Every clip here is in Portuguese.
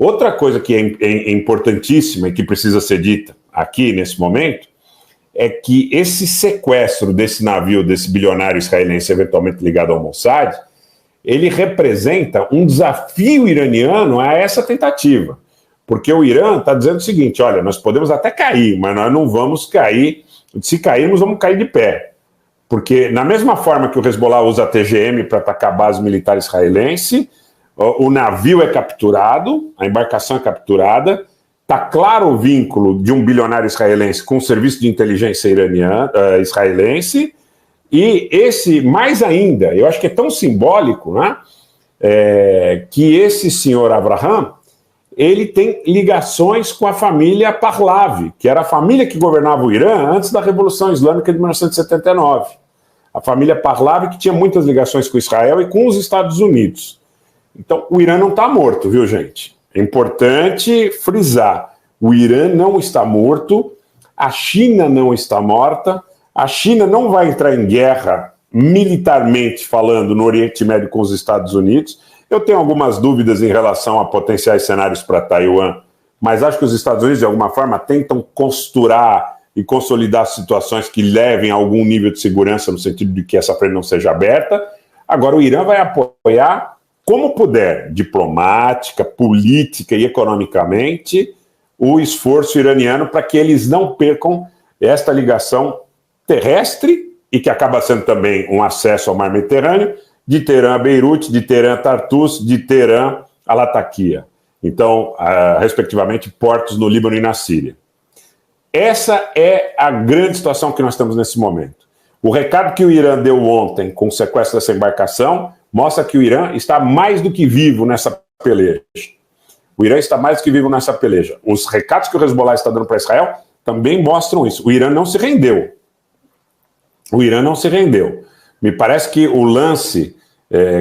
Outra coisa que é importantíssima e que precisa ser dita aqui nesse momento é que esse sequestro desse navio, desse bilionário israelense eventualmente ligado ao Mossad, ele representa um desafio iraniano a essa tentativa. Porque o Irã está dizendo o seguinte, olha, nós podemos até cair, mas nós não vamos cair, se cairmos vamos cair de pé. Porque na mesma forma que o Hezbollah usa a TGM para atacar a base militar israelense, o navio é capturado, a embarcação é capturada, está claro o vínculo de um bilionário israelense com o serviço de inteligência israelense, e esse, mais ainda, eu acho que é tão simbólico, né, que esse senhor Abraham, ele tem ligações com a família Pahlavi, que era a família que governava o Irã antes da Revolução Islâmica de 1979. A família Pahlavi que tinha muitas ligações com Israel e com os Estados Unidos. Então, o Irã não está morto, viu, gente? É importante frisar. O Irã não está morto, a China não está morta, a China não vai entrar em guerra militarmente falando no Oriente Médio com os Estados Unidos. Eu tenho algumas dúvidas em relação a potenciais cenários para Taiwan, mas acho que os Estados Unidos, de alguma forma, tentam costurar e consolidar situações que levem a algum nível de segurança no sentido de que essa frente não seja aberta. Agora, o Irã vai apoiar como puder, diplomática, política e economicamente, o esforço iraniano para que eles não percam esta ligação terrestre e que acaba sendo também um acesso ao mar Mediterrâneo, de Teherã a Beirute, de Teherã a Tartus, de Teherã a Latakia. Então, respectivamente, portos no Líbano e na Síria. Essa é a grande situação que nós temos nesse momento. O recado que o Irã deu ontem com o sequestro dessa embarcação mostra que o Irã está mais do que vivo nessa peleja. O Irã está mais do que vivo nessa peleja. Os recados que o Hezbollah está dando para Israel também mostram isso. O Irã não se rendeu. O Irã não se rendeu. Me parece que o lance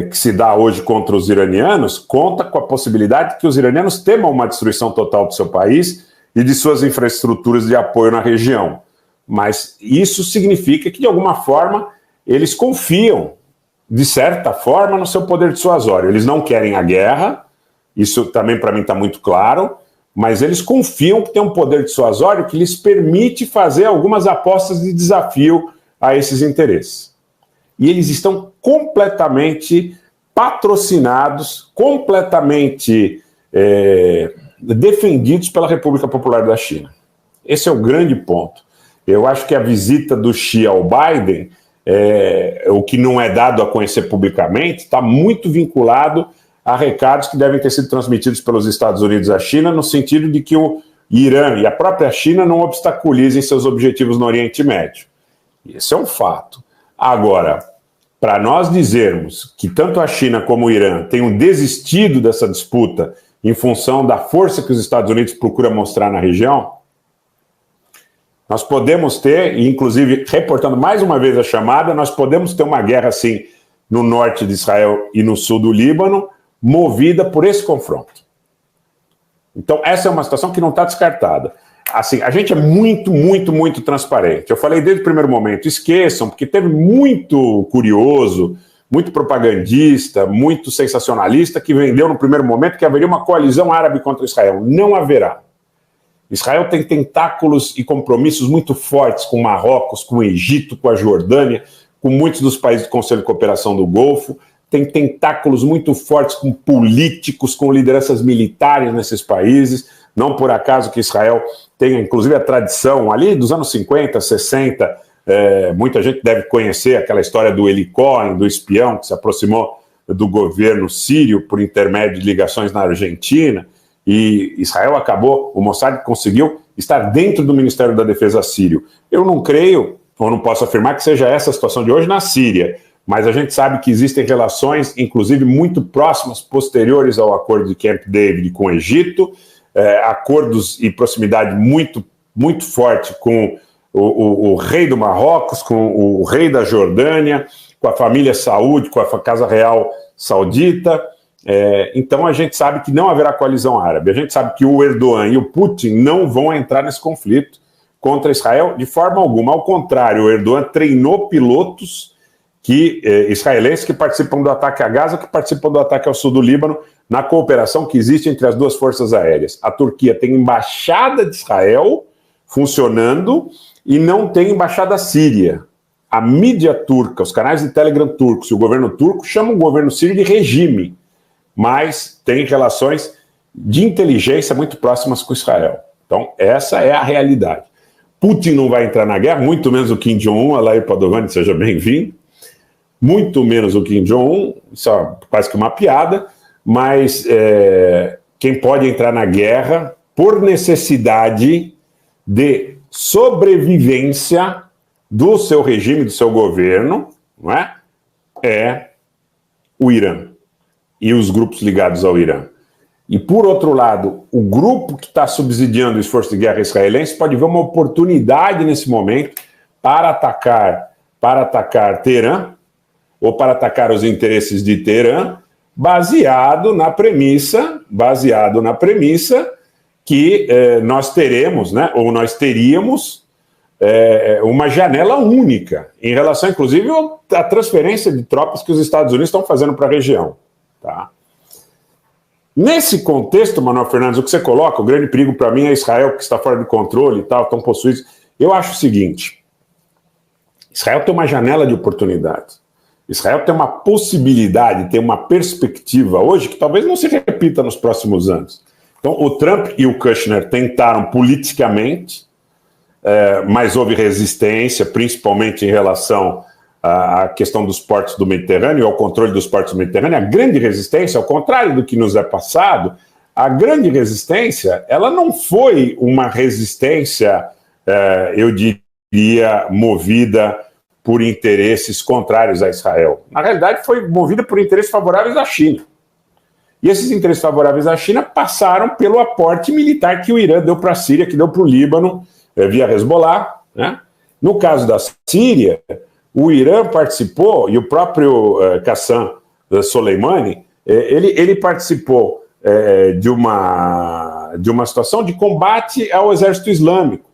que se dá hoje contra os iranianos conta com a possibilidade de que os iranianos temam uma destruição total do seu país e de suas infraestruturas de apoio na região. Mas isso significa que, de alguma forma, eles confiam, de certa forma, no seu poder dissuasório. Eles não querem a guerra, isso também para mim está muito claro, mas eles confiam que tem um poder dissuasório que lhes permite fazer algumas apostas de desafio a esses interesses. E eles estão completamente patrocinados, completamente defendidos pela República Popular da China. Esse é o grande ponto. Eu acho que a visita do Xi ao Biden, o que não é dado a conhecer publicamente, está muito vinculado a recados que devem ter sido transmitidos pelos Estados Unidos à China, no sentido de que o Irã e a própria China não obstaculizem seus objetivos no Oriente Médio. Esse é um fato. Agora, para nós dizermos que tanto a China como o Irã tenham desistido dessa disputa em função da força que os Estados Unidos procuram mostrar na região, nós podemos ter, e inclusive reportando mais uma vez a chamada, nós podemos ter uma guerra assim no norte de Israel e no sul do Líbano, movida por esse confronto. Então essa é uma situação que não está descartada. Assim, a gente é muito transparente. Eu falei desde o primeiro momento, esqueçam, porque teve muito curioso, muito propagandista, muito sensacionalista que vendeu no primeiro momento que haveria uma coalizão árabe contra Israel. Não haverá. Israel tem tentáculos e compromissos muito fortes com Marrocos, com o Egito, com a Jordânia, com muitos dos países do Conselho de Cooperação do Golfo, tem tentáculos muito fortes com políticos, com lideranças militares nesses países. Não por acaso que Israel tem, inclusive, a tradição ali dos anos 50, 60, muita gente deve conhecer aquela história do Eli Cohen, do espião que se aproximou do governo sírio por intermédio de ligações na Argentina, e Israel acabou, o Mossad conseguiu estar dentro do Ministério da Defesa sírio. Eu não creio, ou não posso afirmar que seja essa a situação de hoje na Síria, mas a gente sabe que existem relações, inclusive muito próximas, posteriores ao acordo de Camp David com o Egito, acordos e proximidade muito forte com o rei do Marrocos, com o rei da Jordânia, com a família Saúde, com a Casa Real Saudita. Então a gente sabe que não haverá coalizão árabe. A gente sabe que o Erdogan e o Putin não vão entrar nesse conflito contra Israel de forma alguma. Ao contrário, o Erdogan treinou pilotos israelenses que participam do ataque a Gaza, que participam do ataque ao sul do Líbano, na cooperação que existe entre as duas forças aéreas. A Turquia tem embaixada de Israel funcionando e não tem embaixada síria. A mídia turca, os canais de Telegram turcos e o governo turco chamam o governo sírio de regime, mas tem relações de inteligência muito próximas com Israel. Então, essa é a realidade. Putin não vai entrar na guerra, muito menos o Kim Jong-un. Alair Padovani, seja bem-vindo. Muito menos o Kim Jong-un, isso é quase que uma piada, mas quem pode entrar na guerra por necessidade de sobrevivência do seu regime, do seu governo, não é o Irã e os grupos ligados ao Irã. E, por outro lado, o grupo que está subsidiando o esforço de guerra israelense pode ver uma oportunidade nesse momento para atacar Teherã, ou para atacar os interesses de Teherã, baseado na premissa que nós teremos, né, ou nós teríamos uma janela única em relação, inclusive, à transferência de tropas que os Estados Unidos estão fazendo para a região. Tá? Nesse contexto, Manuel Fernandes, o que você coloca, o grande perigo para mim é Israel, que está fora de controle e tal, estão possuídos. Eu acho o seguinte, Israel tem uma janela de oportunidade. Israel tem uma possibilidade, tem uma perspectiva hoje que talvez não se repita nos próximos anos. Então, o Trump e o Kushner tentaram politicamente, mas houve resistência, principalmente em relação à questão dos portos do Mediterrâneo, ao controle dos portos do Mediterrâneo. A grande resistência, ao contrário do que nos é passado, a grande resistência, ela não foi uma resistência, eu diria, movida por interesses contrários a Israel. Na realidade, foi movida por interesses favoráveis à China. E esses interesses favoráveis à China passaram pelo aporte militar que o Irã deu para a Síria, que deu para o Líbano, via Hezbollah. Né? No caso da Síria, o Irã participou, e o próprio Qassem Soleimani, ele participou de uma situação de combate ao exército islâmico,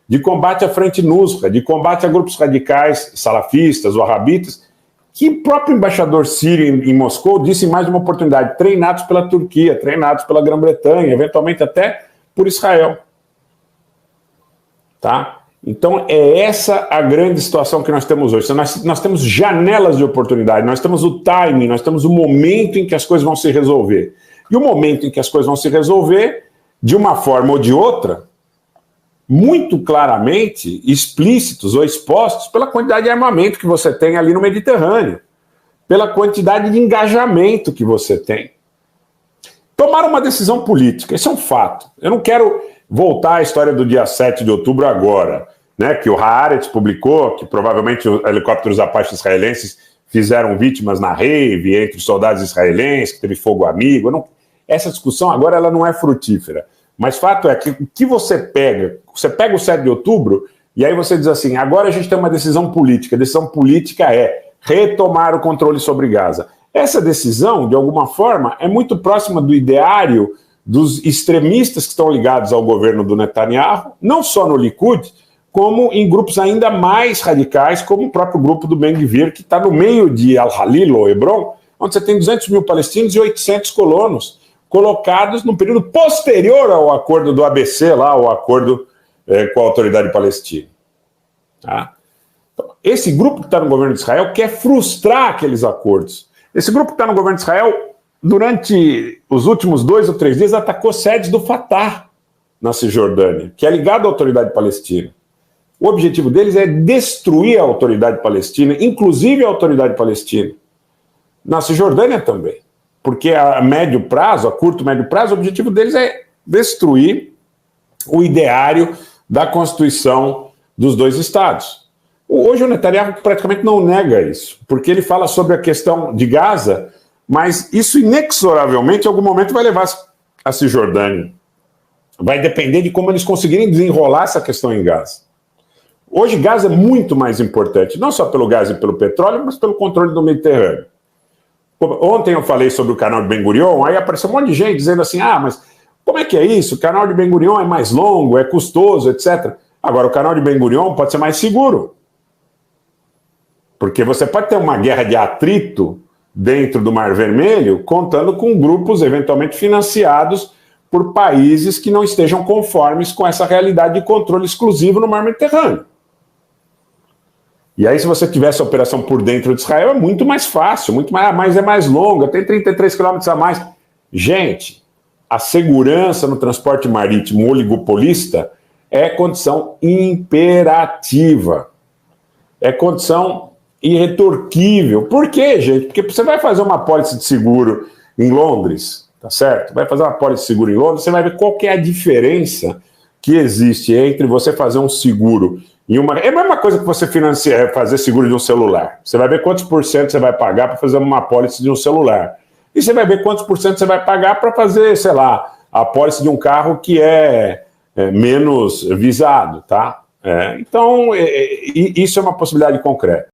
de combate à Frente Nusra, de combate a grupos radicais, salafistas, wahhabitas, que o próprio embaixador sírio em Moscou disse em mais de uma oportunidade, treinados pela Turquia, treinados pela Grã-Bretanha, eventualmente até por Israel. Tá? Então, é essa a grande situação que nós temos hoje. Nós temos janelas de oportunidade, nós temos o timing, nós temos o momento em que as coisas vão se resolver. E o momento em que as coisas vão se resolver, de uma forma ou de outra, muito claramente explícitos ou expostos pela quantidade de armamento que você tem ali no Mediterrâneo, pela quantidade de engajamento que você tem. Tomaram uma decisão política, isso é um fato. Eu não quero voltar à história do dia 7 de outubro agora, né, que o Haaretz publicou, que provavelmente os helicópteros Apache israelenses fizeram vítimas na rave entre os soldados israelenses, que teve fogo amigo. Essa discussão agora ela não é frutífera. Mas fato é que o que você pega o 7 de outubro e aí você diz assim, agora a gente tem uma decisão política. A decisão política é retomar o controle sobre Gaza. Essa decisão, de alguma forma, é muito próxima do ideário dos extremistas que estão ligados ao governo do Netanyahu, não só no Likud, como em grupos ainda mais radicais, como o próprio grupo do Ben Gvir, que está no meio de Al-Halil, ou Hebron, onde você tem 200 mil palestinos e 800 colonos, colocados no período posterior ao acordo do ABC, lá, o acordo com a autoridade palestina. Tá? Então, esse grupo que está no governo de Israel quer frustrar aqueles acordos. Esse grupo que está no governo de Israel, durante os últimos 2 ou 3 dias, atacou sedes do Fatah na Cisjordânia, que é ligado à autoridade palestina. O objetivo deles é destruir a autoridade palestina, inclusive a autoridade palestina. Na Cisjordânia também. Porque a médio prazo, a curto e médio prazo, o objetivo deles é destruir o ideário da Constituição dos 2 estados. Hoje o Netanyahu praticamente não nega isso, porque ele fala sobre a questão de Gaza, mas isso inexoravelmente em algum momento vai levar a Cisjordânia. Vai depender de como eles conseguirem desenrolar essa questão em Gaza. Hoje Gaza é muito mais importante, não só pelo gás e pelo petróleo, mas pelo controle do Mediterrâneo. Ontem eu falei sobre o canal de Ben Gurion, aí apareceu um monte de gente dizendo assim, mas como é que é isso? O canal de Ben Gurion é mais longo, é custoso, etc. Agora, o canal de Ben Gurion pode ser mais seguro. Porque você pode ter uma guerra de atrito dentro do Mar Vermelho, contando com grupos eventualmente financiados por países que não estejam conformes com essa realidade de controle exclusivo no Mar Mediterrâneo. E aí, se você tivesse a operação por dentro de Israel, é muito mais fácil, muito mais, mas é mais longa, tem 33 quilômetros a mais. Gente, a segurança no transporte marítimo oligopolista é condição imperativa. É condição irretorquível. Por quê, gente? Porque você vai fazer uma apólice de seguro em Londres, tá certo? Vai fazer uma apólice de seguro em Londres, você vai ver qual que é a diferença que existe entre você fazer um seguro em uma... É a mesma coisa que você fazer seguro de um celular. Você vai ver quantos por cento você vai pagar para fazer uma apólice de um celular. E você vai ver quantos por cento você vai pagar para fazer, sei lá, a apólice de um carro que é menos visado, tá? Então, isso é uma possibilidade concreta.